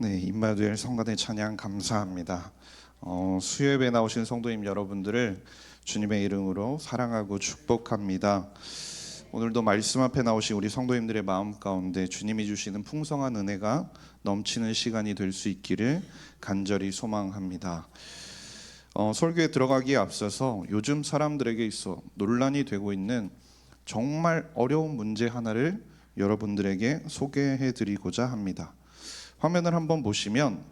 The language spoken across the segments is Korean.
네, 임마누엘 성가대 찬양 감사합니다. 수요예배 나오신 성도님 여러분들을 주님의 이름으로 사랑하고 축복합니다. 오늘도 말씀 앞에 나오신 우리 성도님들의 마음 가운데 주님이 주시는 풍성한 은혜가 넘치는 시간이 될 수 있기를 간절히 소망합니다. 설교에 들어가기에 앞서서 요즘 사람들에게 있어 논란이 되고 있는 정말 어려운 문제 하나를 여러분들에게 소개해드리고자 합니다. 화면을 한번 보시면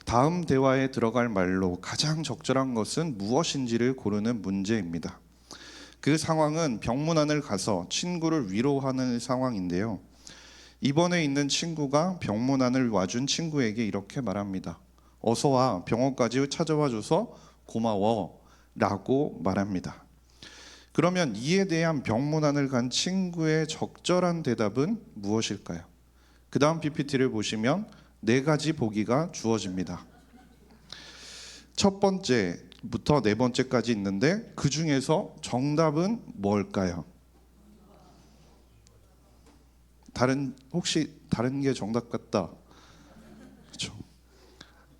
다음 대화에 들어갈 말로 가장 적절한 것은 무엇인지를 고르는 문제입니다. 그 상황은 병문안을 가서 친구를 위로하는 상황인데요. 입원해 있는 친구가 병문안을 와준 친구에게 이렇게 말합니다. 어서 와, 병원까지 찾아와 줘서 고마워 라고 말합니다. 그러면 이에 대한 병문안을 간 친구의 적절한 대답은 무엇일까요? 그 다음 PPT를 보시면 4가지 보기가 주어집니다. 첫 번째부터 4번째까지 있는데 그 중에서 정답은 뭘까요? 혹시 다른 게 정답 같다? 그렇죠.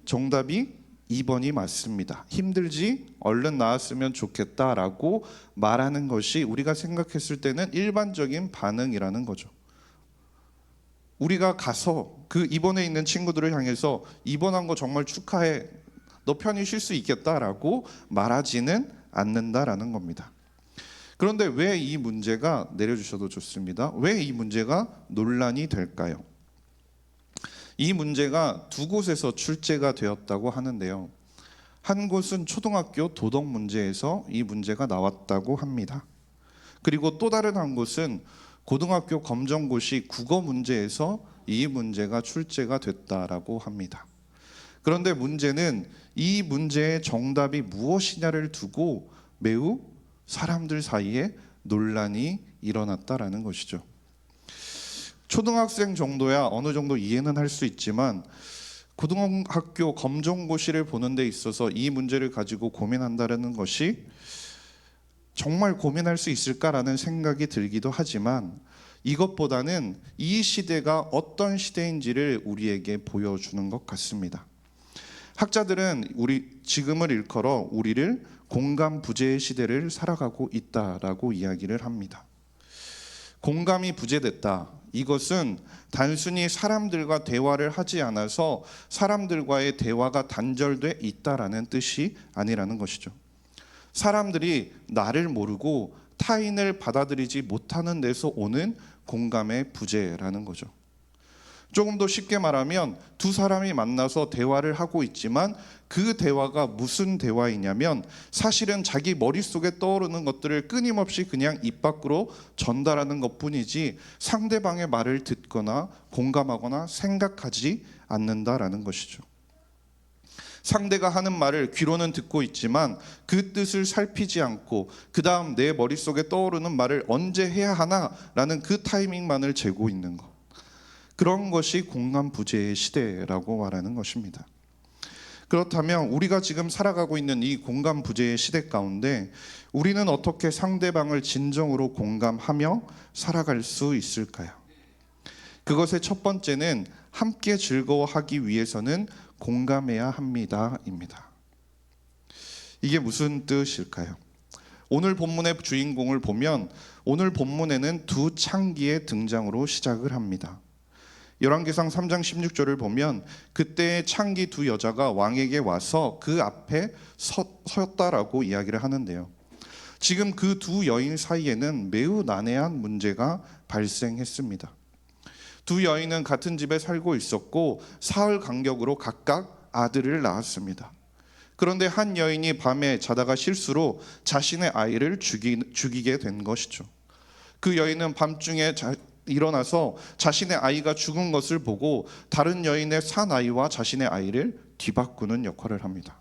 정답이 2번이 맞습니다. 힘들지? 얼른 나았으면 좋겠다라고 말하는 것이 우리가 생각했을 때는 일반적인 반응이라는 거죠. 우리가 가서 그 입원해 있는 친구들을 향해서 입원한 거 정말 축하해, 너 편히 쉴 수 있겠다라고 말하지는 않는다라는 겁니다. 그런데 왜 이 문제가, 내려주셔도 좋습니다, 왜 이 문제가 논란이 될까요? 이 문제가 2곳에서 출제가 되었다고 하는데요. 한 곳은 초등학교 도덕 문제에서 이 문제가 나왔다고 합니다. 그리고 또 다른 한 곳은 고등학교 검정고시 국어 문제에서 이 문제가 출제가 됐다라고 합니다. 그런데 문제는 이 문제의 정답이 무엇이냐를 두고 매우 사람들 사이에 논란이 일어났다라는 것이죠. 초등학생 정도야 어느 정도 이해는 할 수 있지만 고등학교 검정고시를 보는 데 있어서 이 문제를 가지고 고민한다는 것이 정말 고민할 수 있을까라는 생각이 들기도 하지만 이것보다는 이 시대가 어떤 시대인지를 우리에게 보여주는 것 같습니다. 학자들은 지금을 일컬어 우리를 공감 부재의 시대를 살아가고 있다라고 이야기를 합니다. 공감이 부재됐다. 이것은 단순히 사람들과 대화를 하지 않아서 사람들과의 대화가 단절돼 있다라는 뜻이 아니라는 것이죠. 사람들이 나를 모르고 타인을 받아들이지 못하는 데서 오는 공감의 부재라는 거죠. 조금 더 쉽게 말하면 두 사람이 만나서 대화를 하고 있지만 그 대화가 무슨 대화이냐면 사실은 자기 머릿속에 떠오르는 것들을 끊임없이 그냥 입 밖으로 전달하는 것뿐이지 상대방의 말을 듣거나 공감하거나 생각하지 않는다라는 것이죠. 상대가 하는 말을 귀로는 듣고 있지만 그 뜻을 살피지 않고 그 다음 내 머릿속에 떠오르는 말을 언제 해야 하나라는 그 타이밍만을 재고 있는 것. 그런 것이 공감 부재의 시대라고 말하는 것입니다. 그렇다면 우리가 지금 살아가고 있는 이 공감 부재의 시대 가운데 우리는 어떻게 상대방을 진정으로 공감하며 살아갈 수 있을까요? 그것의 첫 번째는 함께 즐거워하기 위해서는 공감해야 합니다입니다. 이게 무슨 뜻일까요? 오늘 본문의 주인공을 보면 오늘 본문에는 두 창기의 등장으로 시작을 합니다. 열왕기상 3장 16절을 보면 그때 창기 두 여자가 왕에게 와서 그 앞에 섰다라고 이야기를 하는데요. 지금 그 두 여인 사이에는 매우 난해한 문제가 발생했습니다. 두 여인은 같은 집에 살고 있었고 사흘 간격으로 각각 아들을 낳았습니다. 그런데 한 여인이 밤에 자다가 실수로 자신의 아이를 죽이게 된 것이죠. 그 여인은 밤중에 일어나서 자신의 아이가 죽은 것을 보고 다른 여인의 산 아이와 자신의 아이를 뒤바꾸는 역할을 합니다.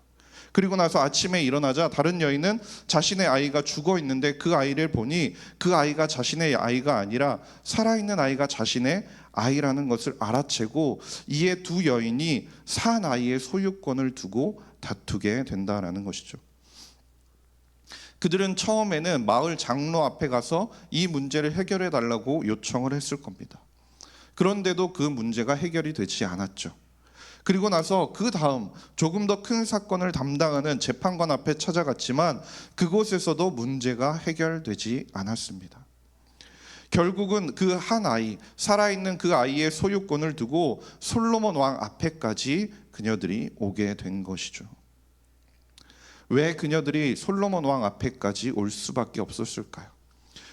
그리고 나서 아침에 일어나자 다른 여인은 자신의 아이가 죽어 있는데 그 아이를 보니 그 아이가 자신의 아이가 아니라 살아있는 아이가 자신의 아이라는 것을 알아채고 이에 두 여인이 산 아이의 소유권을 두고 다투게 된다라는 것이죠. 그들은 처음에는 마을 장로 앞에 가서 이 문제를 해결해 달라고 요청을 했을 겁니다. 그런데도 그 문제가 해결이 되지 않았죠. 그리고 나서 그 다음 조금 더 큰 사건을 담당하는 재판관 앞에 찾아갔지만 그곳에서도 문제가 해결되지 않았습니다. 결국은 그 한 아이, 살아있는 그 아이의 소유권을 두고 솔로몬 왕 앞에까지 그녀들이 오게 된 것이죠. 왜 그녀들이 솔로몬 왕 앞에까지 올 수밖에 없었을까요?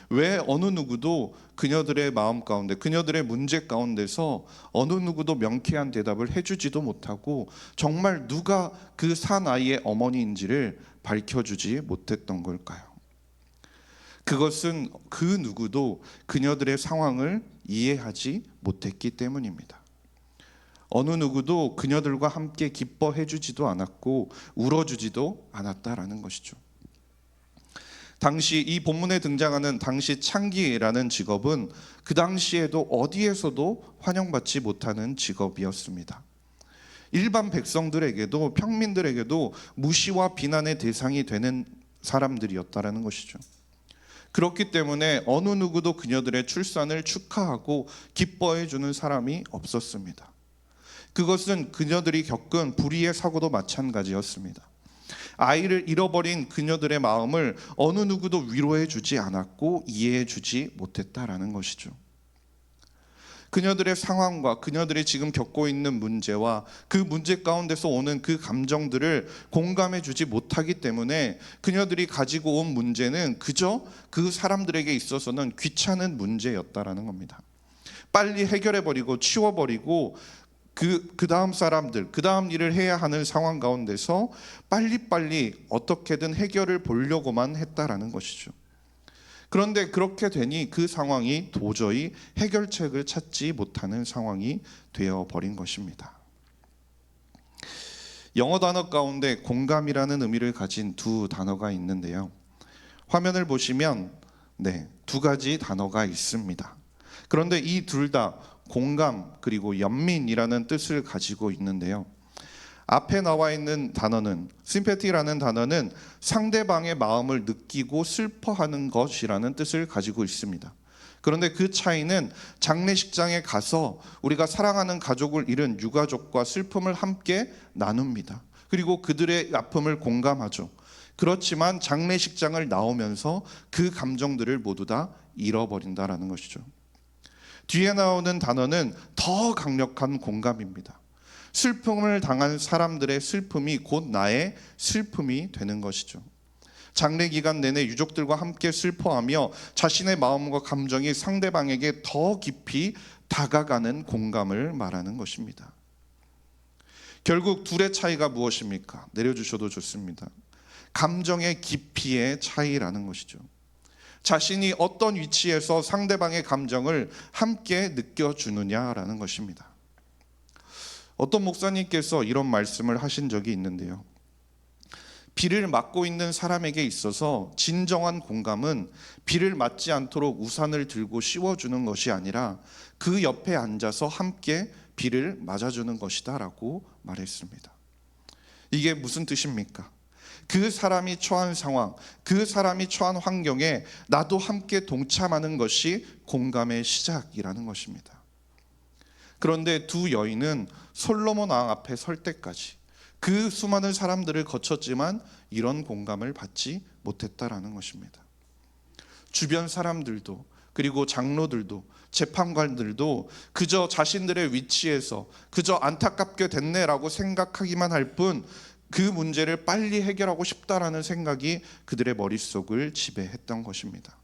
왜 어느 누구도 그녀들의 마음 가운데, 그녀들의 문제 가운데서 어느 누구도 명쾌한 대답을 해주지도 못하고 정말 누가 그 사나이의 어머니인지를 밝혀주지 못했던 걸까요? 그것은 그 누구도 그녀들의 상황을 이해하지 못했기 때문입니다. 어느 누구도 그녀들과 함께 기뻐해주지도 않았고 울어주지도 않았다라는 것이죠. 당시 이 본문에 등장하는 당시 창기라는 직업은 그 당시에도 어디에서도 환영받지 못하는 직업이었습니다. 일반 백성들에게도, 평민들에게도 무시와 비난의 대상이 되는 사람들이었다라는 것이죠. 그렇기 때문에 어느 누구도 그녀들의 출산을 축하하고 기뻐해 주는 사람이 없었습니다. 그것은 그녀들이 겪은 불의의 사고도 마찬가지였습니다. 아이를 잃어버린 그녀들의 마음을 어느 누구도 위로해 주지 않았고 이해해 주지 못했다라는 것이죠. 그녀들의 상황과 그녀들이 지금 겪고 있는 문제와 그 문제 가운데서 오는 그 감정들을 공감해 주지 못하기 때문에 그녀들이 가지고 온 문제는 그저 그 사람들에게 있어서는 귀찮은 문제였다라는 겁니다. 빨리 해결해버리고 치워버리고 그 다음 사람들, 그 다음 일을 해야 하는 상황 가운데서 빨리빨리 어떻게든 해결을 보려고만 했다라는 것이죠. 그런데 그렇게 되니 그 상황이 도저히 해결책을 찾지 못하는 상황이 되어버린 것입니다. 영어 단어 가운데 공감이라는 의미를 가진 두 단어가 있는데요. 화면을 보시면 두 가지 단어가 있습니다. 그런데 이 둘 다 공감 그리고 연민이라는 뜻을 가지고 있는데요. 앞에 나와 있는 단어는 심패티라는 단어는 상대방의 마음을 느끼고 슬퍼하는 것이라는 뜻을 가지고 있습니다. 그런데 그 차이는 장례식장에 가서 우리가 사랑하는 가족을 잃은 유가족과 슬픔을 함께 나눕니다. 그리고 그들의 아픔을 공감하죠. 그렇지만 장례식장을 나오면서 그 감정들을 모두 다 잃어버린다라는 것이죠. 뒤에 나오는 단어는 더 강력한 공감입니다. 슬픔을 당한 사람들의 슬픔이 곧 나의 슬픔이 되는 것이죠. 장례 기간 내내 유족들과 함께 슬퍼하며 자신의 마음과 감정이 상대방에게 더 깊이 다가가는 공감을 말하는 것입니다. 결국 둘의 차이가 무엇입니까? 내려주셔도 좋습니다. 감정의 깊이의 차이라는 것이죠. 자신이 어떤 위치에서 상대방의 감정을 함께 느껴주느냐라는 것입니다. 어떤 목사님께서 이런 말씀을 하신 적이 있는데요. 비를 맞고 있는 사람에게 있어서 진정한 공감은 비를 맞지 않도록 우산을 들고 씌워주는 것이 아니라 그 옆에 앉아서 함께 비를 맞아주는 것이다 라고 말했습니다. 이게 무슨 뜻입니까? 그 사람이 처한 상황, 그 사람이 처한 환경에 나도 함께 동참하는 것이 공감의 시작이라는 것입니다. 그런데 두 여인은 솔로몬 왕 앞에 설 때까지 그 수많은 사람들을 거쳤지만 이런 공감을 받지 못했다라는 것입니다. 주변 사람들도 그리고 장로들도 재판관들도 그저 자신들의 위치에서 그저 안타깝게 됐네라고 생각하기만 할 뿐 그 문제를 빨리 해결하고 싶다라는 생각이 그들의 머릿속을 지배했던 것입니다.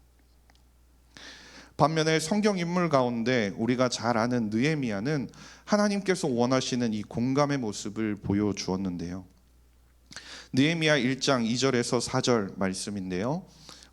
반면에 성경 인물 가운데 우리가 잘 아는 느헤미야는 하나님께서 원하시는 이 공감의 모습을 보여주었는데요. 느헤미야 1장 2절에서 4절 말씀인데요.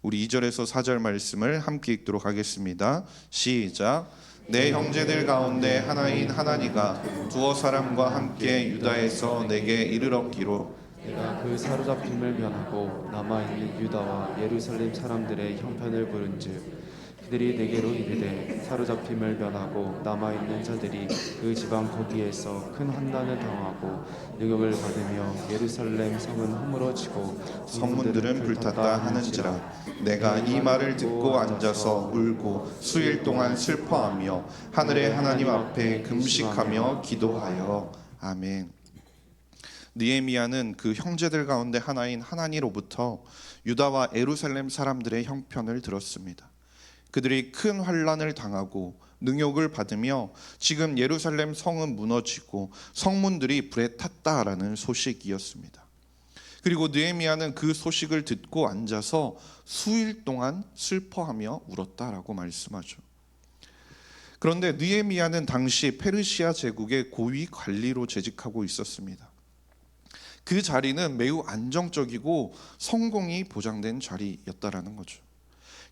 우리 2절에서 4절 말씀을 함께 읽도록 하겠습니다. 시작. 내 형제들 가운데 하나인 하나니가 두어 사람과 함께 유다에서 내게 이르렀기로 내가 그 사로잡힘을 면하고 남아있는 유다와 예루살렘 사람들의 형편을 보른즉 그들이 내게로 이르되 사로잡힘을 면하고 남아있는 자들이 그 지방 거기에서 큰 환난을 당하고 능욕을 받으며 예루살렘 성은 허물어지고 성문들은 불탔다 하는지라. 내가 이 말을 듣고 앉아서 울고 수일 동안 슬퍼하며 하늘의 하나님 앞에 금식하며 기도하여. 아멘. 느헤미야는 그 형제들 가운데 하나인 하나니로부터 유다와 예루살렘 사람들의 형편을 들었습니다. 그들이 큰 환난을 당하고 능욕을 받으며 지금 예루살렘 성은 무너지고 성문들이 불에 탔다라는 소식이었습니다. 그리고 느헤미야는 그 소식을 듣고 앉아서 수일 동안 슬퍼하며 울었다라고 말씀하죠. 그런데 느헤미야는 당시 페르시아 제국의 고위 관리로 재직하고 있었습니다. 그 자리는 매우 안정적이고 성공이 보장된 자리였다라는 거죠.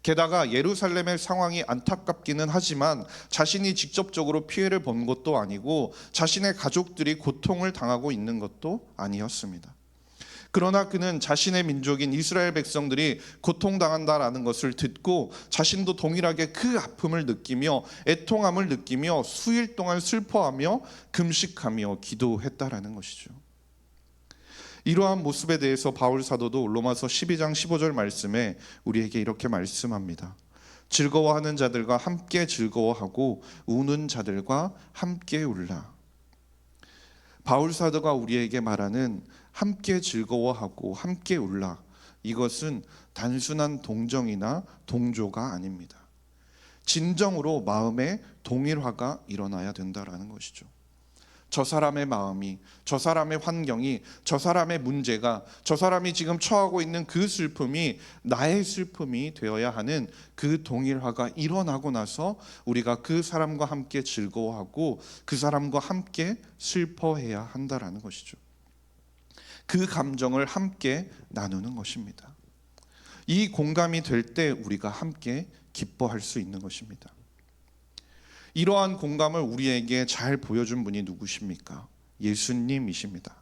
게다가 예루살렘의 상황이 안타깝기는 하지만 자신이 직접적으로 피해를 본 것도 아니고 자신의 가족들이 고통을 당하고 있는 것도 아니었습니다. 그러나 그는 자신의 민족인 이스라엘 백성들이 고통당한다라는 것을 듣고 자신도 동일하게 그 아픔을 느끼며 애통함을 느끼며 수일 동안 슬퍼하며 금식하며 기도했다라는 것이죠. 이러한 모습에 대해서 바울 사도도 로마서 12장 15절 말씀에 우리에게 이렇게 말씀합니다. 즐거워하는 자들과 함께 즐거워하고 우는 자들과 함께 울라. 바울 사도가 우리에게 말하는 함께 즐거워하고 함께 울라, 이것은 단순한 동정이나 동조가 아닙니다. 진정으로 마음의 동일화가 일어나야 된다라는 것이죠. 저 사람의 마음이, 저 사람의 환경이, 저 사람의 문제가, 저 사람이 지금 처하고 있는 그 슬픔이 나의 슬픔이 되어야 하는 그 동일화가 일어나고 나서 우리가 그 사람과 함께 즐거워하고 그 사람과 함께 슬퍼해야 한다라는 것이죠. 그 감정을 함께 나누는 것입니다. 이 공감이 될 때 우리가 함께 기뻐할 수 있는 것입니다. 이러한 공감을 우리에게 잘 보여준 분이 누구십니까? 예수님이십니다.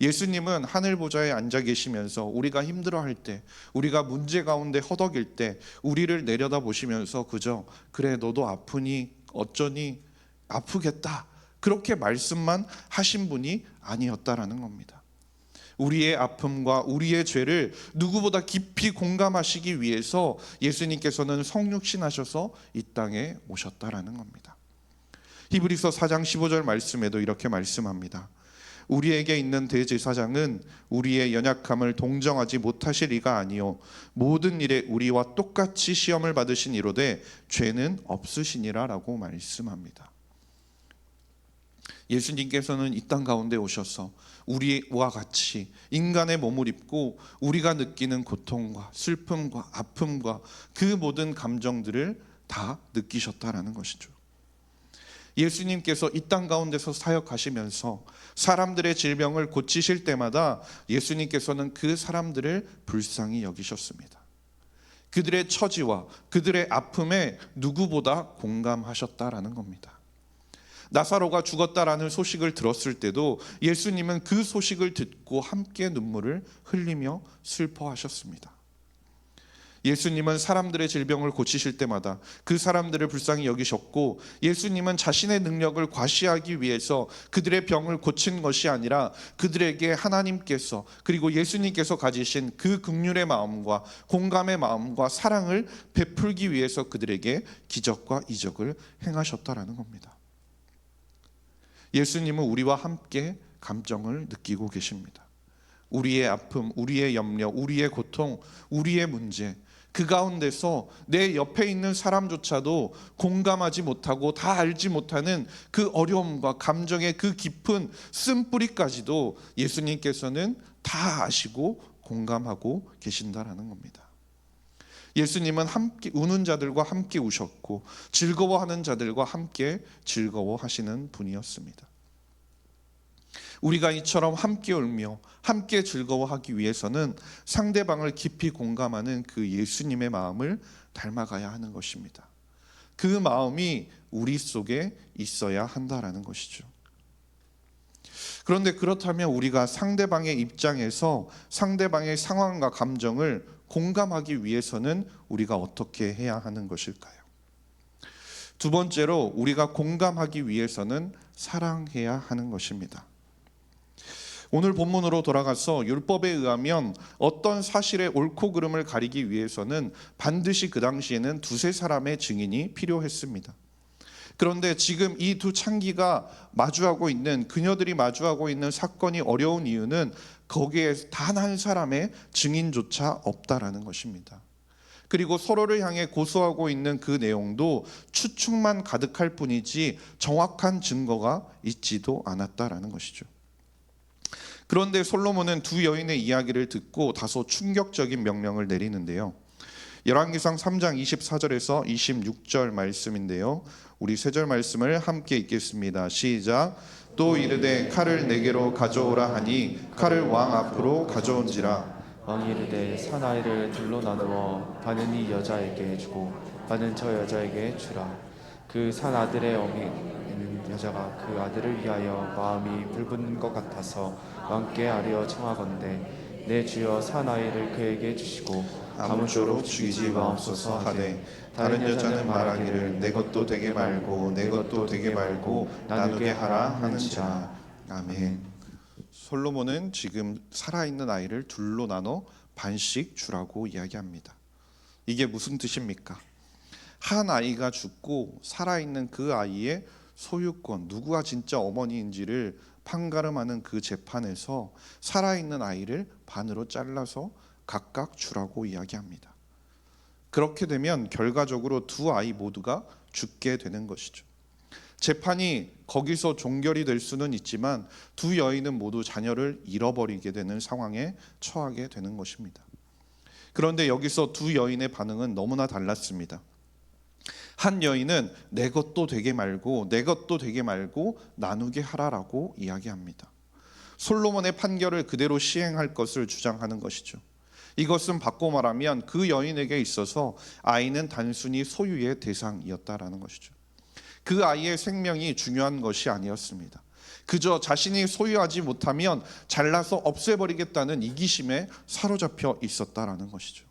예수님은 하늘 보좌에 앉아 계시면서 우리가 힘들어할 때, 우리가 문제 가운데 허덕일 때 우리를 내려다 보시면서 그저 그래 너도 아프니 어쩌니 아프겠다 그렇게 말씀만 하신 분이 아니었다라는 겁니다. 우리의 아픔과 우리의 죄를 누구보다 깊이 공감하시기 위해서 예수님께서는 성육신하셔서 이 땅에 오셨다라는 겁니다. 히브리서 4장 15절 말씀에도 이렇게 말씀합니다. 우리에게 있는 대제사장은 우리의 연약함을 동정하지 못하실 이가 아니요 모든 일에 우리와 똑같이 시험을 받으신 이로되 죄는 없으시니라 라고 말씀합니다. 예수님께서는 이 땅 가운데 오셔서 우리와 같이 인간의 몸을 입고 우리가 느끼는 고통과 슬픔과 아픔과 그 모든 감정들을 다 느끼셨다라는 것이죠. 예수님께서 이 땅 가운데서 사역하시면서 사람들의 질병을 고치실 때마다 예수님께서는 그 사람들을 불쌍히 여기셨습니다. 그들의 처지와 그들의 아픔에 누구보다 공감하셨다라는 겁니다. 나사로가 죽었다라는 소식을 들었을 때도 예수님은 그 소식을 듣고 함께 눈물을 흘리며 슬퍼하셨습니다. 예수님은 사람들의 질병을 고치실 때마다 그 사람들을 불쌍히 여기셨고, 예수님은 자신의 능력을 과시하기 위해서 그들의 병을 고친 것이 아니라 그들에게 하나님께서 그리고 예수님께서 가지신 그 긍휼의 마음과 공감의 마음과 사랑을 베풀기 위해서 그들에게 기적과 이적을 행하셨다라는 겁니다. 예수님은 우리와 함께 감정을 느끼고 계십니다. 우리의 아픔, 우리의 염려, 우리의 고통, 우리의 문제, 그 가운데서 내 옆에 있는 사람조차도 공감하지 못하고 다 알지 못하는 그 어려움과 감정의 그 깊은 쓴뿌리까지도 예수님께서는 다 아시고 공감하고 계신다라는 겁니다. 예수님은 함께 우는 자들과 함께 우셨고 즐거워하는 자들과 함께 즐거워하시는 분이었습니다. 우리가 이처럼 함께 울며 함께 즐거워하기 위해서는 상대방을 깊이 공감하는 그 예수님의 마음을 닮아가야 하는 것입니다. 그 마음이 우리 속에 있어야 한다라는 것이죠. 그런데 그렇다면 우리가 상대방의 입장에서 상대방의 상황과 감정을 공감하기 위해서는 우리가 어떻게 해야 하는 것일까요? 두 번째로 우리가 공감하기 위해서는 사랑해야 하는 것입니다. 오늘 본문으로 돌아가서 율법에 의하면 어떤 사실의 옳고 그름을 가리기 위해서는 반드시 그 당시에는 두세 사람의 증인이 필요했습니다. 그런데 지금 이 두 창기가 마주하고 있는, 그녀들이 마주하고 있는 사건이 어려운 이유는 거기에 단 한 사람의 증인조차 없다라는 것입니다. 그리고 서로를 향해 고소하고 있는 그 내용도 추측만 가득할 뿐이지 정확한 증거가 있지도 않았다라는 것이죠. 그런데 솔로몬은 두 여인의 이야기를 듣고 다소 충격적인 명령을 내리는데요. 열왕기상 3장 24절에서 26절 말씀인데요. 우리 세 절 말씀을 함께 읽겠습니다. 시작. 또 이르되 칼을 내게로 가져오라 하니 칼을 왕 앞으로 가져온지라. 왕이 이르되 사나이를 둘로 나누어 반은 이 여자에게 주고 반은 저 여자에게 주라. 그 산 아들의 어미는 여자가 그 아들을 위하여 마음이 불붙는 것 같아서 왕께 아뢰어 청하건대 내 주여 사나이를 그에게 주시고 아무쪼록 죽이지 마옵소서 하되 다른 여자는 말하기를 내 것도 되게 말고 내 것도 되게 말고 나누게 하라 하는지라. 아멘. 솔로몬은 지금 살아있는 아이를 둘로 나눠 반씩 주라고 이야기합니다. 이게 무슨 뜻입니까? 한 아이가 죽고 살아있는 그 아이의 소유권, 누구가 진짜 어머니인지를 판가름하는 그 재판에서 살아있는 아이를 반으로 잘라서 각각 주라고 이야기합니다. 그렇게 되면 결과적으로 두 아이 모두가 죽게 되는 것이죠. 재판이 거기서 종결이 될 수는 있지만 두 여인은 모두 자녀를 잃어버리게 되는 상황에 처하게 되는 것입니다. 그런데 여기서 두 여인의 반응은 너무나 달랐습니다. 한 여인은 내 것도 되게 말고 내 것도 되게 말고 나누게 하라라고 이야기합니다. 솔로몬의 판결을 그대로 시행할 것을 주장하는 것이죠. 이것은 바꿔 말하면 그 여인에게 있어서 아이는 단순히 소유의 대상이었다라는 것이죠. 그 아이의 생명이 중요한 것이 아니었습니다. 그저 자신이 소유하지 못하면 잘라서 없애버리겠다는 이기심에 사로잡혀 있었다라는 것이죠.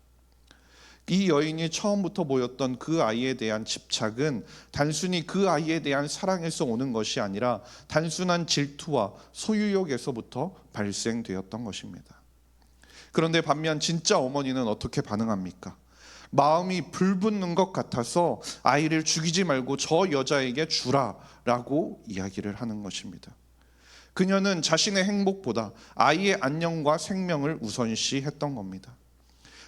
이 여인이 처음부터 보였던 그 아이에 대한 집착은 단순히 그 아이에 대한 사랑에서 오는 것이 아니라 단순한 질투와 소유욕에서부터 발생되었던 것입니다. 그런데 반면 진짜 어머니는 어떻게 반응합니까? 마음이 불붙는 것 같아서 아이를 죽이지 말고 저 여자에게 주라라고 이야기를 하는 것입니다. 그녀는 자신의 행복보다 아이의 안녕과 생명을 우선시했던 겁니다.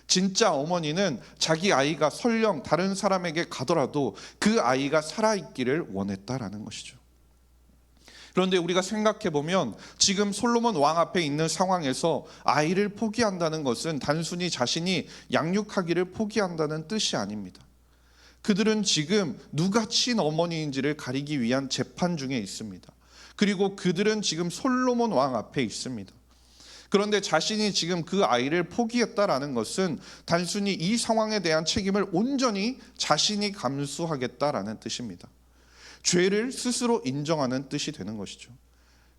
진짜 어머니는 자기 아이가 설령 다른 사람에게 가더라도 그 아이가 살아있기를 원했다라는 것이죠. 그런데 우리가 생각해 보면 지금 솔로몬 왕 앞에 있는 상황에서 아이를 포기한다는 것은 단순히 자신이 양육하기를 포기한다는 뜻이 아닙니다. 그들은 지금 누가 친어머니인지를 가리기 위한 재판 중에 있습니다. 그리고 그들은 지금 솔로몬 왕 앞에 있습니다. 그런데 자신이 지금 그 아이를 포기했다라는 것은 단순히 이 상황에 대한 책임을 온전히 자신이 감수하겠다라는 뜻입니다. 죄를 스스로 인정하는 뜻이 되는 것이죠.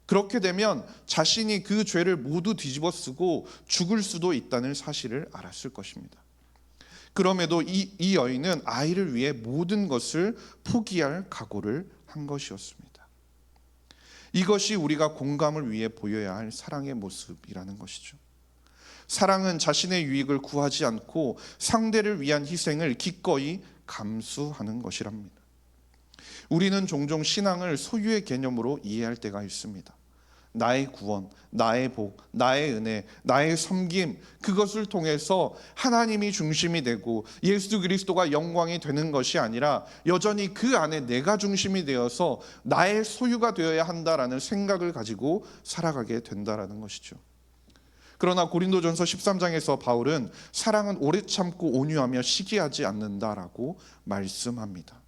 그렇게 되면 자신이 그 죄를 모두 뒤집어 쓰고 죽을 수도 있다는 사실을 알았을 것입니다. 그럼에도 이 여인은 아이를 위해 모든 것을 포기할 각오를 한 것이었습니다. 이것이 우리가 공감을 위해 보여야 할 사랑의 모습이라는 것이죠. 사랑은 자신의 유익을 구하지 않고 상대를 위한 희생을 기꺼이 감수하는 것이랍니다. 우리는 종종 신앙을 소유의 개념으로 이해할 때가 있습니다. 나의 구원, 나의 복, 나의 은혜, 나의 섬김, 그것을 통해서 하나님이 중심이 되고 예수 그리스도가 영광이 되는 것이 아니라 여전히 그 안에 내가 중심이 되어서 나의 소유가 되어야 한다라는 생각을 가지고 살아가게 된다라는 것이죠. 그러나 고린도전서 13장에서 바울은 사랑은 오래 참고 온유하며 시기하지 않는다라고 말씀합니다.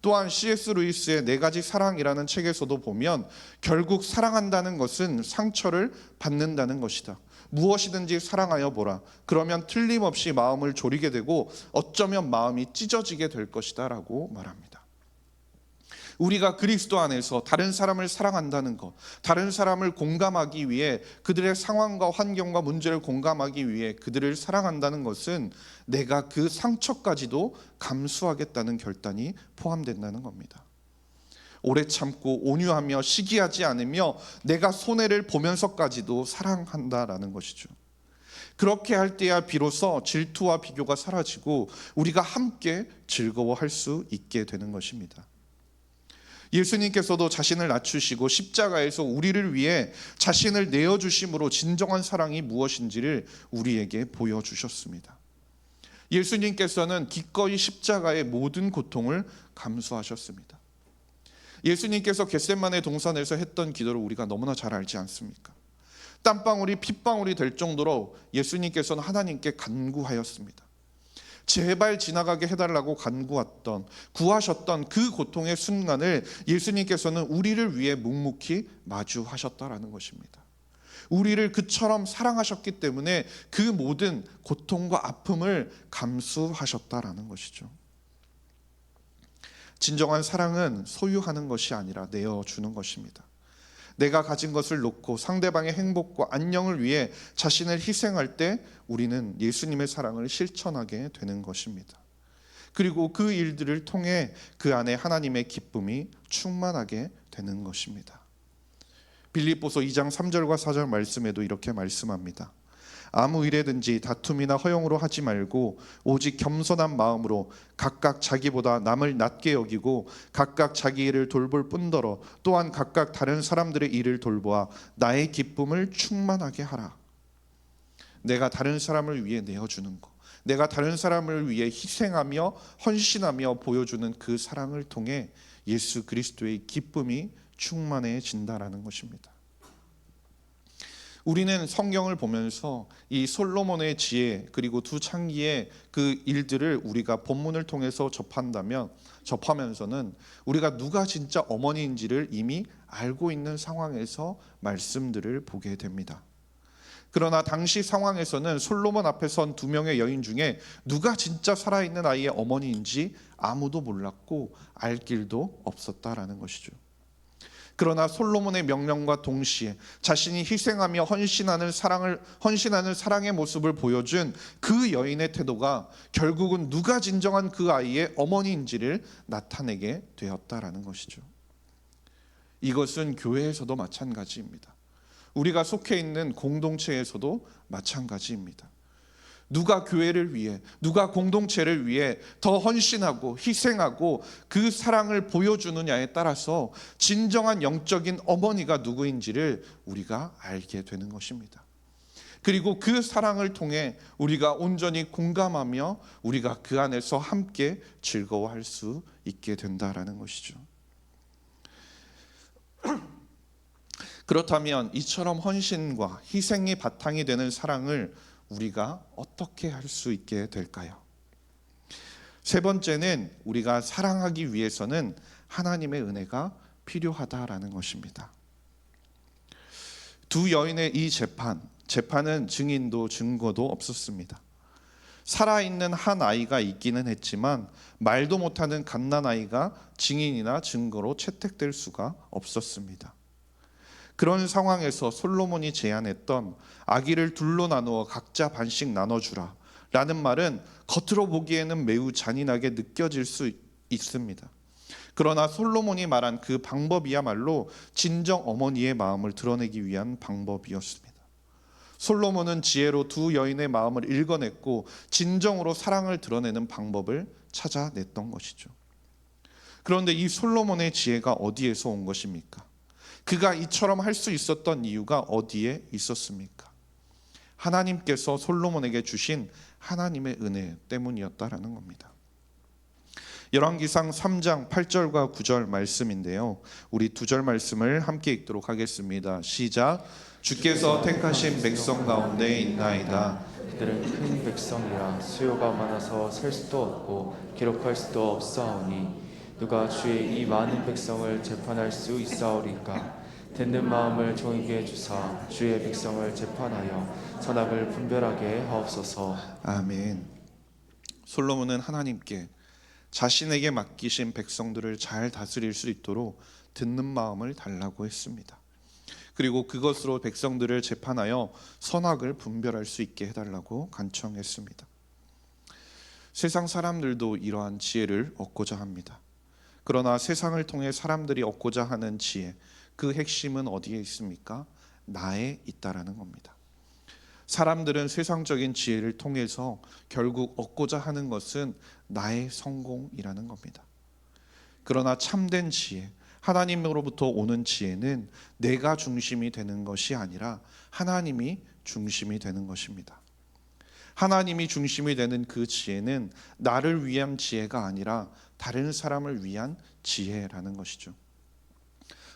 또한 C.S. 루이스의 네 가지 사랑이라는 책에서도 보면 결국 사랑한다는 것은 상처를 받는다는 것이다. 무엇이든지 사랑하여 보라. 그러면 틀림없이 마음을 졸이게 되고 어쩌면 마음이 찢어지게 될 것이다 라고 말합니다. 우리가 그리스도 안에서 다른 사람을 사랑한다는 것, 다른 사람을 공감하기 위해 그들의 상황과 환경과 문제를 공감하기 위해 그들을 사랑한다는 것은 내가 그 상처까지도 감수하겠다는 결단이 포함된다는 겁니다. 오래 참고 온유하며 시기하지 않으며 내가 손해를 보면서까지도 사랑한다라는 것이죠. 그렇게 할 때야 비로소 질투와 비교가 사라지고 우리가 함께 즐거워할 수 있게 되는 것입니다. 예수님께서도 자신을 낮추시고 십자가에서 우리를 위해 자신을 내어주심으로 진정한 사랑이 무엇인지를 우리에게 보여주셨습니다. 예수님께서는 기꺼이 십자가의 모든 고통을 감수하셨습니다. 예수님께서 겟세마네 동산에서 했던 기도를 우리가 너무나 잘 알지 않습니까? 땀방울이 핏방울이 될 정도로 예수님께서는 하나님께 간구하였습니다. 제발 지나가게 해달라고 간구했던, 구하셨던 그 고통의 순간을 예수님께서는 우리를 위해 묵묵히 마주하셨다라는 것입니다. 우리를 그처럼 사랑하셨기 때문에 그 모든 고통과 아픔을 감수하셨다라는 것이죠. 진정한 사랑은 소유하는 것이 아니라 내어주는 것입니다. 내가 가진 것을 놓고 상대방의 행복과 안녕을 위해 자신을 희생할 때 우리는 예수님의 사랑을 실천하게 되는 것입니다. 그리고 그 일들을 통해 그 안에 하나님의 기쁨이 충만하게 되는 것입니다. 빌립보서 2장 3절과 4절 말씀에도 이렇게 말씀합니다. 아무 일에든지 다툼이나 허용으로 하지 말고 오직 겸손한 마음으로 각각 자기보다 남을 낮게 여기고 각각 자기 일을 돌볼 뿐더러 또한 각각 다른 사람들의 일을 돌보아 나의 기쁨을 충만하게 하라. 내가 다른 사람을 위해 내어주는 것, 내가 다른 사람을 위해 희생하며 헌신하며 보여주는 그 사랑을 통해 예수 그리스도의 기쁨이 충만해진다라는 것입니다. 우리는 성경을 보면서 이 솔로몬의 지혜 그리고 두 창기의 그 일들을 우리가 본문을 통해서 접하면서는 우리가 누가 진짜 어머니인지를 이미 알고 있는 상황에서 말씀들을 보게 됩니다. 그러나 당시 상황에서는 솔로몬 앞에 선 두 명의 여인 중에 누가 진짜 살아있는 아이의 어머니인지 아무도 몰랐고 알 길도 없었다라는 것이죠. 그러나 솔로몬의 명령과 동시에 자신이 희생하며 헌신하는 사랑의 모습을 보여준 그 여인의 태도가 결국은 누가 진정한 그 아이의 어머니인지를 나타내게 되었다라는 것이죠. 이것은 교회에서도 마찬가지입니다. 우리가 속해 있는 공동체에서도 마찬가지입니다. 누가 교회를 위해, 누가 공동체를 위해 더 헌신하고 희생하고 그 사랑을 보여주느냐에 따라서 진정한 영적인 어머니가 누구인지를 우리가 알게 되는 것입니다. 그리고 그 사랑을 통해 우리가 온전히 공감하며 우리가 그 안에서 함께 즐거워할 수 있게 된다라는 것이죠. 그렇다면 이처럼 헌신과 희생이 바탕이 되는 사랑을 우리가 어떻게 할 수 있게 될까요? 세 번째는 우리가 사랑하기 위해서는 하나님의 은혜가 필요하다라는 것입니다. 두 여인의 이 재판은 증인도 증거도 없었습니다. 살아있는 한 아이가 있기는 했지만 말도 못하는 갓난아이가 증인이나 증거로 채택될 수가 없었습니다. 그런 상황에서 솔로몬이 제안했던 아기를 둘로 나누어 각자 반씩 나눠주라 라는 말은 겉으로 보기에는 매우 잔인하게 느껴질 수 있습니다. 그러나 솔로몬이 말한 그 방법이야말로 진정 어머니의 마음을 드러내기 위한 방법이었습니다. 솔로몬은 지혜로 두 여인의 마음을 읽어냈고 진정으로 사랑을 드러내는 방법을 찾아냈던 것이죠. 그런데 이 솔로몬의 지혜가 어디에서 온 것입니까? 그가 이처럼 할 수 있었던 이유가 어디에 있었습니까? 하나님께서 솔로몬에게 주신 하나님의 은혜 때문이었다라는 겁니다. 열왕기상 3장 8절과 9절 말씀인데요. 우리 두 절 말씀을 함께 읽도록 하겠습니다. 시작. 주께서 택하신 백성 가운데 있나이다. 그들은 큰 백성이라 수요가 많아서 셀 수도 없고 기록할 수도 없사오니 누가 주의 이 많은 백성을 재판할 수 있사오리까? 듣는 마음을 종에게 주사 주의 백성을 재판하여 선악을 분별하게 하옵소서. 아멘. 솔로몬은 하나님께 자신에게 맡기신 백성들을 잘 다스릴 수 있도록 듣는 마음을 달라고 했습니다. 그리고 그것으로 백성들을 재판하여 선악을 분별할 수 있게 해달라고 간청했습니다. 세상 사람들도 이러한 지혜를 얻고자 합니다. 그러나 세상을 통해 사람들이 얻고자 하는 지혜, 그 핵심은 어디에 있습니까? 나에 있다라는 겁니다. 사람들은 세상적인 지혜를 통해서 결국 얻고자 하는 것은 나의 성공이라는 겁니다. 그러나 참된 지혜, 하나님으로부터 오는 지혜는 내가 중심이 되는 것이 아니라 하나님이 중심이 되는 것입니다. 하나님이 중심이 되는 그 지혜는 나를 위한 지혜가 아니라 다른 사람을 위한 지혜라는 것이죠.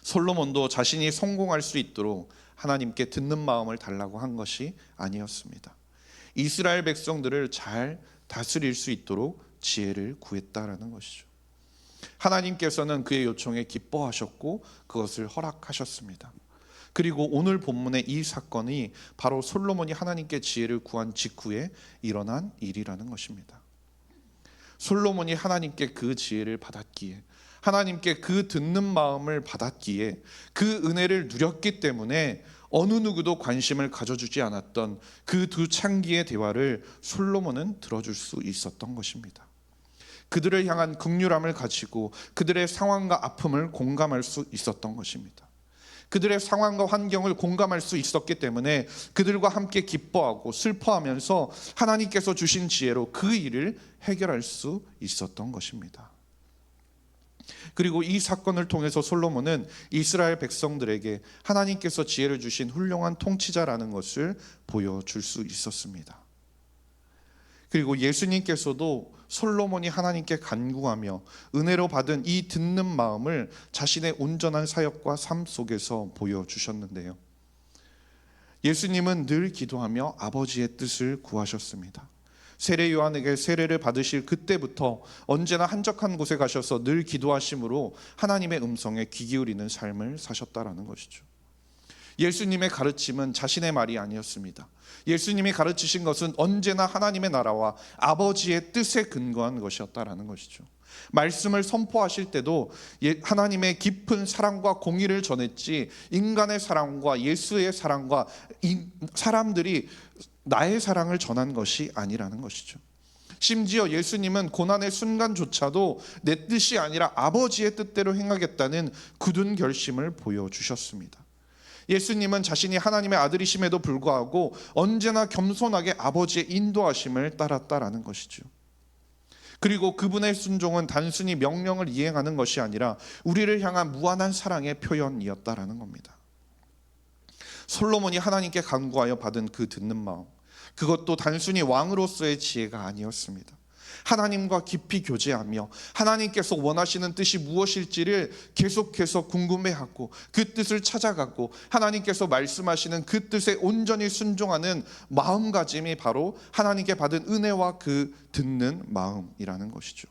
솔로몬도 자신이 성공할 수 있도록 하나님께 듣는 마음을 달라고 한 것이 아니었습니다. 이스라엘 백성들을 잘 다스릴 수 있도록 지혜를 구했다라는 것이죠. 하나님께서는 그의 요청에 기뻐하셨고 그것을 허락하셨습니다. 그리고 오늘 본문의 이 사건이 바로 솔로몬이 하나님께 지혜를 구한 직후에 일어난 일이라는 것입니다. 솔로몬이 하나님께 그 지혜를 받았기에, 하나님께 그 듣는 마음을 받았기에, 그 은혜를 누렸기 때문에 어느 누구도 관심을 가져주지 않았던 그 두 창기의 대화를 솔로몬은 들어줄 수 있었던 것입니다. 그들을 향한 긍휼함을 가지고 그들의 상황과 아픔을 공감할 수 있었던 것입니다. 그들의 상황과 환경을 공감할 수 있었기 때문에 그들과 함께 기뻐하고 슬퍼하면서 하나님께서 주신 지혜로 그 일을 해결할 수 있었던 것입니다. 그리고 이 사건을 통해서 솔로몬은 이스라엘 백성들에게 하나님께서 지혜를 주신 훌륭한 통치자라는 것을 보여줄 수 있었습니다. 그리고 예수님께서도 솔로몬이 하나님께 간구하며 은혜로 받은 이 듣는 마음을 자신의 온전한 사역과 삶 속에서 보여주셨는데요. 예수님은 늘 기도하며 아버지의 뜻을 구하셨습니다. 세례 요한에게 세례를 받으실 그때부터 언제나 한적한 곳에 가셔서 늘 기도하심으로 하나님의 음성에 귀 기울이는 삶을 사셨다라는 것이죠. 예수님의 가르침은 자신의 말이 아니었습니다. 예수님이 가르치신 것은 언제나 하나님의 나라와 아버지의 뜻에 근거한 것이었다라는 것이죠. 말씀을 선포하실 때도 하나님의 깊은 사랑과 공의를 전했지 인간의 사랑과 예수의 사랑과 사람들이 나의 사랑을 전한 것이 아니라는 것이죠. 심지어 예수님은 고난의 순간조차도 내 뜻이 아니라 아버지의 뜻대로 행하겠다는 굳은 결심을 보여주셨습니다. 예수님은 자신이 하나님의 아들이심에도 불구하고 언제나 겸손하게 아버지의 인도하심을 따랐다라는 것이죠. 그리고 그분의 순종은 단순히 명령을 이행하는 것이 아니라 우리를 향한 무한한 사랑의 표현이었다라는 겁니다. 솔로몬이 하나님께 간구하여 받은 그 듣는 마음, 그것도 단순히 왕으로서의 지혜가 아니었습니다. 하나님과 깊이 교제하며 하나님께서 원하시는 뜻이 무엇일지를 계속해서 궁금해하고 그 뜻을 찾아가고 하나님께서 말씀하시는 그 뜻에 온전히 순종하는 마음가짐이 바로 하나님께 받은 은혜와 그 듣는 마음이라는 것이죠.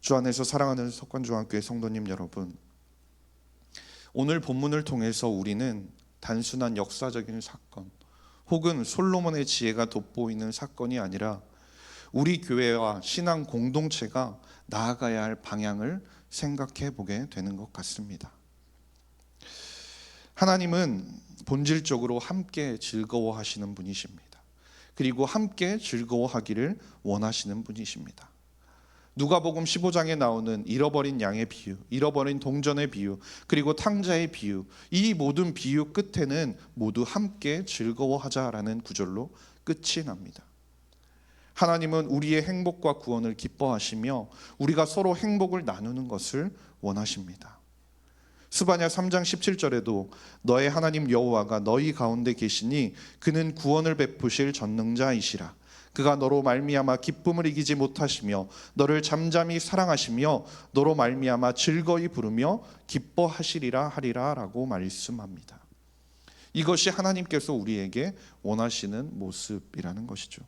주 안에서 사랑하는 석관중학교의 성도님 여러분, 오늘 본문을 통해서 우리는 단순한 역사적인 사건 혹은 솔로몬의 지혜가 돋보이는 사건이 아니라 우리 교회와 신앙 공동체가 나아가야 할 방향을 생각해 보게 되는 것 같습니다. 하나님은 본질적으로 함께 즐거워하시는 분이십니다. 그리고 함께 즐거워하기를 원하시는 분이십니다. 누가복음 15장에 나오는 잃어버린 양의 비유, 잃어버린 동전의 비유, 그리고 탕자의 비유, 이 모든 비유 끝에는 모두 함께 즐거워하자라는 구절로 끝이 납니다. 하나님은 우리의 행복과 구원을 기뻐하시며 우리가 서로 행복을 나누는 것을 원하십니다. 스바냐 3장 17절에도 너의 하나님 여호와가 너희 가운데 계시니 그는 구원을 베푸실 전능자이시라. 그가 너로 말미암아 기쁨을 이기지 못하시며 너를 잠잠히 사랑하시며 너로 말미암아 즐거이 부르며 기뻐하시리라 하리라 라고 말씀합니다. 이것이 하나님께서 우리에게 원하시는 모습이라는 것이죠.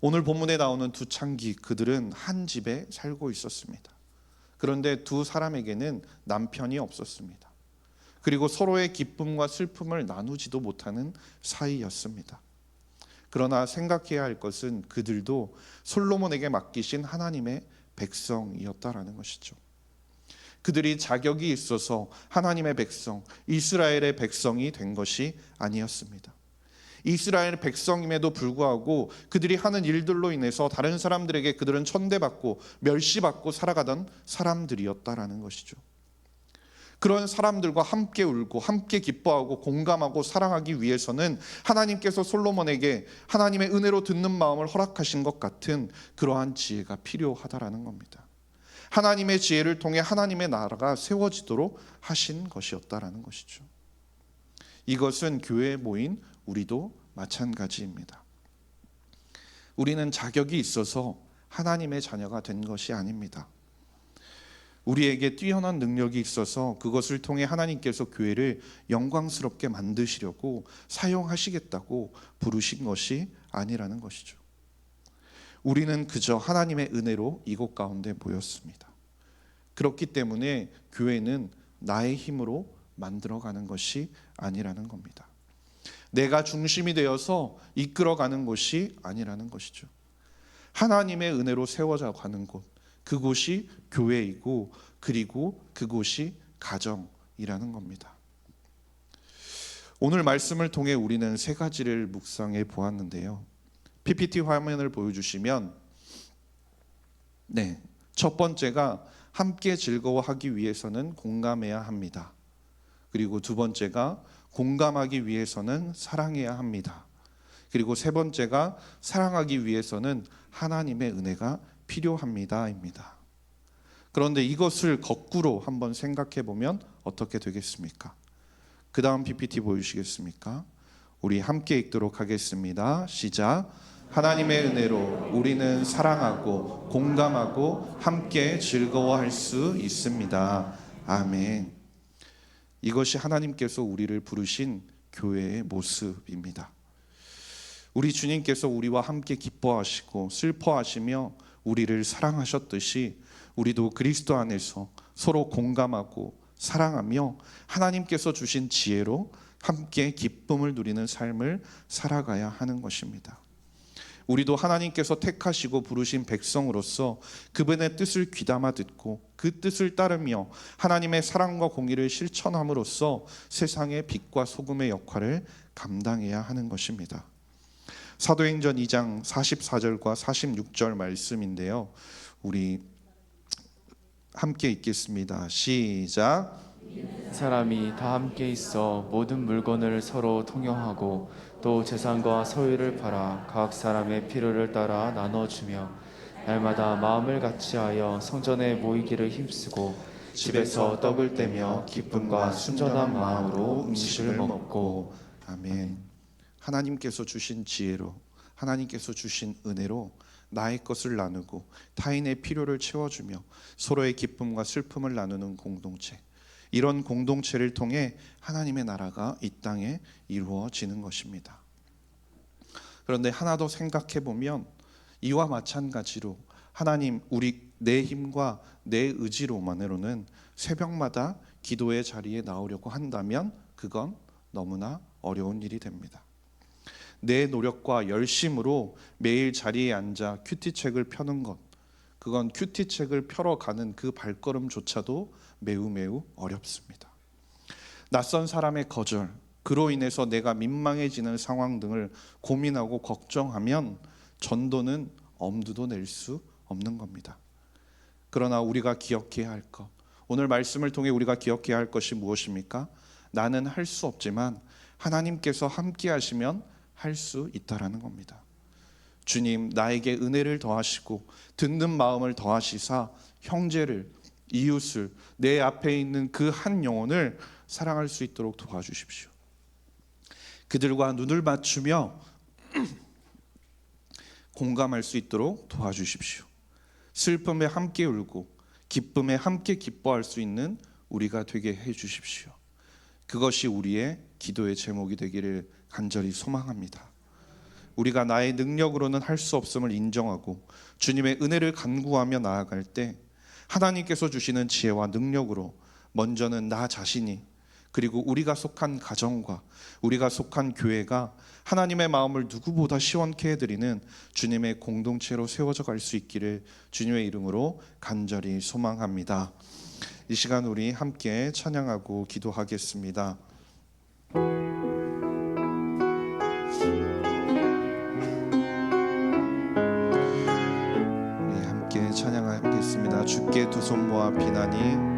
오늘 본문에 나오는 두 창기, 그들은 한 집에 살고 있었습니다. 그런데 두 사람에게는 남편이 없었습니다. 그리고 서로의 기쁨과 슬픔을 나누지도 못하는 사이였습니다. 그러나 생각해야 할 것은 그들도 솔로몬에게 맡기신 하나님의 백성이었다라는 것이죠. 그들이 자격이 있어서 하나님의 백성, 이스라엘의 백성이 된 것이 아니었습니다. 이스라엘 백성임에도 불구하고 그들이 하는 일들로 인해서 다른 사람들에게 그들은 천대받고 멸시받고 살아가던 사람들이었다라는 것이죠. 그런 사람들과 함께 울고 함께 기뻐하고 공감하고 사랑하기 위해서는 하나님께서 솔로몬에게 하나님의 은혜로 듣는 마음을 허락하신 것 같은 그러한 지혜가 필요하다라는 겁니다. 하나님의 지혜를 통해 하나님의 나라가 세워지도록 하신 것이었다라는 것이죠. 이것은 교회에 모인 우리도 마찬가지입니다. 우리는 자격이 있어서 하나님의 자녀가 된 것이 아닙니다. 우리에게 뛰어난 능력이 있어서 그것을 통해 하나님께서 교회를 영광스럽게 만드시려고 사용하시겠다고 부르신 것이 아니라는 것이죠. 우리는 그저 하나님의 은혜로 이곳 가운데 모였습니다. 그렇기 때문에 교회는 나의 힘으로 만들어가는 것이 아니라는 겁니다. 내가 중심이 되어서 이끌어가는 것이 아니라는 것이죠. 하나님의 은혜로 세워져 가는 곳, 그곳이 교회이고 그리고 그곳이 가정이라는 겁니다. 오늘 말씀을 통해 우리는 세 가지를 묵상해 보았는데요. PPT 화면을 보여주시면 첫 번째가 함께 즐거워하기 위해서는 공감해야 합니다. 그리고 두 번째가 공감하기 위해서는 사랑해야 합니다. 그리고 세 번째가 사랑하기 위해서는 하나님의 은혜가 필요합니다입니다. 그런데 이것을 거꾸로 한번 생각해 보면 어떻게 되겠습니까? 그 다음 PPT 보여주시겠습니까? 우리 함께 읽도록 하겠습니다. 시작. 하나님의 은혜로 우리는 사랑하고 공감하고 함께 즐거워할 수 있습니다. 아멘. 이것이 하나님께서 우리를 부르신 교회의 모습입니다. 우리 주님께서 우리와 함께 기뻐하시고 슬퍼하시며 우리를 사랑하셨듯이 우리도 그리스도 안에서 서로 공감하고 사랑하며 하나님께서 주신 지혜로 함께 기쁨을 누리는 삶을 살아가야 하는 것입니다. 우리도 하나님께서 택하시고 부르신 백성으로서 그분의 뜻을 귀담아 듣고 그 뜻을 따르며 하나님의 사랑과 공의를 실천함으로써 세상의 빛과 소금의 역할을 감당해야 하는 것입니다. 사도행전 2장 44절과 46절 말씀인데요. 우리 함께 읽겠습니다. 시작. 사람이 다 함께 있어 모든 물건을 서로 통용하고 또 재산과 소유를 팔아 각 사람의 필요를 따라 나눠주며 날마다 마음을 같이하여 성전에 모이기를 힘쓰고 집에서 떡을 떼며 기쁨과 순전한 마음으로 음식을 먹고. 아멘. 하나님께서 주신 지혜로 하나님께서 주신 은혜로 나의 것을 나누고 타인의 필요를 채워주며 서로의 기쁨과 슬픔을 나누는 공동체, 이런 공동체를 통해 하나님의 나라가 이 땅에 이루어지는 것입니다. 그런데 하나 더 생각해 보면 이와 마찬가지로 하나님, 내 힘과 내 의지로만으로는 새벽마다 기도의 자리에 나오려고 한다면 그건 너무나 어려운 일이 됩니다. 내 노력과 열심으로 매일 자리에 앉아 큐티책을 펴는 것, 그건 큐티책을 펴러 가는 그 발걸음조차도 매우 어렵습니다. 낯선 사람의 거절, 그로 인해서 내가 민망해지는 상황 등을 고민하고 걱정하면 전도는 엄두도 낼 수 없는 겁니다. 그러나 우리가 기억해야 할 것, 오늘 말씀을 통해 우리가 기억해야 할 것이 무엇입니까? 나는 할 수 없지만 하나님께서 함께 하시면 할 수 있다라는 겁니다. 주님, 나에게 은혜를 더하시고 듣는 마음을 더하시사 형제를, 이웃을, 내 앞에 있는 그 한 영혼을 사랑할 수 있도록 도와주십시오. 그들과 눈을 맞추며 공감할 수 있도록 도와주십시오. 슬픔에 함께 울고 기쁨에 함께 기뻐할 수 있는 우리가 되게 해주십시오. 그것이 우리의 기도의 제목이 되기를 간절히 소망합니다. 우리가 나의 능력으로는 할 수 없음을 인정하고 주님의 은혜를 간구하며 나아갈 때 하나님께서 주시는 지혜와 능력으로 먼저는 나 자신이, 그리고 우리가 속한 가정과 우리가 속한 교회가 하나님의 마음을 누구보다 시원케 해드리는 주님의 공동체로 세워져 갈 수 있기를 주님의 이름으로 간절히 소망합니다. 이 시간 우리 함께 찬양하고 기도하겠습니다. 우리 함께 찬양하겠습니다. 주께 두 손 모아 비나니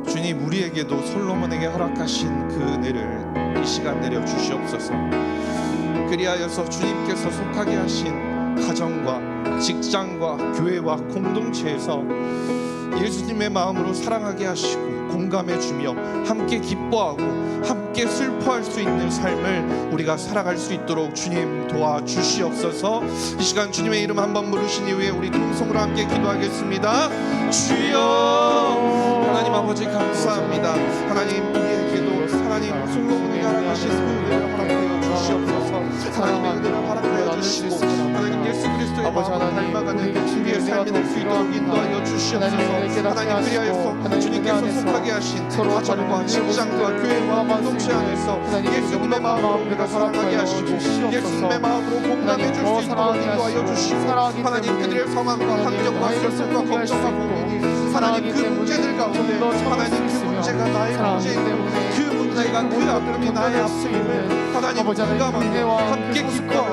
주님, 우리에게도 솔로몬에게 허락하신 그 은혜를 이 시간 내려 주시옵소서. 그리하여서 주님께서 속하게 하신 가정과 직장과 교회와 공동체에서 예수님의 마음으로 사랑하게 하시고 공감해 주며 함께 기뻐하고 함께 슬퍼할 수 있는 삶을 우리가 살아갈 수 있도록 주님 도와주시옵소서. 이 시간 주님의 이름 한번 부르신 이후에 우리 동성으로 함께 기도하겠습니다. 주여, 하나님 아버지 감사합니다. 하나님, 우리에게도 하나님 솔로몬에게 허락하신 그 은혜를 허락하여 주시옵소서. 하나님의 은혜를 허락하여 주시고 하나님 예수 그리스도의 마음을 닮아가는 우리의 삶이 될 수 있도록 인도하여 주시옵소서. 하나님, 그리하여서 주님께서 속하게 하신 가정과 직장과 교회와 공동체 안에서 예수님의 마음으로 우리가 사랑하게 하시고 예수님의 마음으로 공감해 줄 수 있도록 인도하여 주시고 하나님, 그들의 상황과 환경과 슬픔과 걱정과 고민이 하나님 그 문제들 가운데 하나님 그 문제가 나의 문제이고 그 문제가 그 아픔이 나의 아픔임을 하나님 공감하고 함께 기뻐하고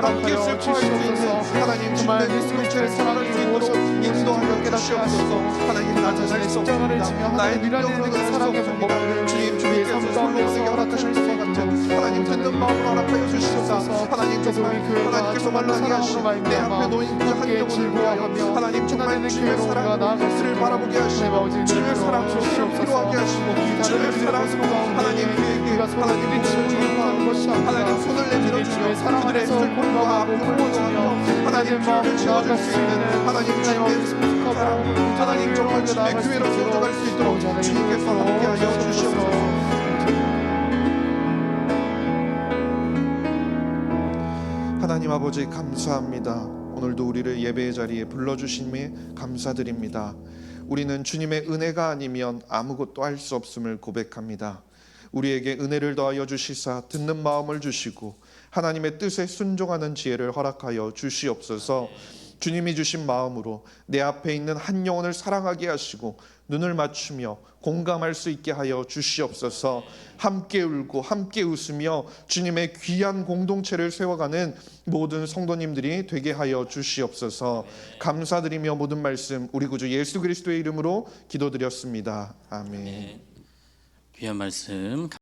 함께 슬퍼할 수 있는 하나님 주님의 예수 그리스도를 사랑할 수 있도록 인도하여 주시옵소서. 하나님, 나는 할 수 없습니다. 나의 능력으로는 할 수 없습니다. 주님, 주님께서 솔로몬에게 허락하신 것과 같은 하나님 듣는 마음으로 허락하여 주시옵소서. 하나님, 정말 하나님께서 말라게 하신 내 앞에 놓인 그 환경을 위하여 하나님 정말 주님의 사랑을 바라보게 하시고 주님의 사랑으로 필요하게 하시고 주님의 사랑으로 하나님 그에게 하나님 하나님 손을 내밀어주며 그들의 슬픔과 아픔을 도와주며 하나님 주를 채워줄 수 있는 하나님 주님의 사랑 하나님 정말 주님의 교회로 세워져갈 수 있도록 주님께서 함께하여 주시옵소서. 하나님 아버지 감사합니다. 오늘도 우리를 예배의 자리에 불러주심에 감사드립니다. 우리는 주님의 은혜가 아니면 아무것도 할 수 없음을 고백합니다. 우리에게 은혜를 더하여 주시사 듣는 마음을 주시고 하나님의 뜻에 순종하는 지혜를 허락하여 주시옵소서. 주님이 주신 마음으로 내 앞에 있는 한 영혼을 사랑하게 하시고 눈을 맞추며 공감할 수 있게 하여 주시옵소서. 함께 울고 함께 웃으며 주님의 귀한 공동체를 세워가는 모든 성도님들이 되게 하여 주시옵소서. 감사드리며 모든 말씀 우리 구주 예수 그리스도의 이름으로 기도드렸습니다. 아멘. 귀한 말씀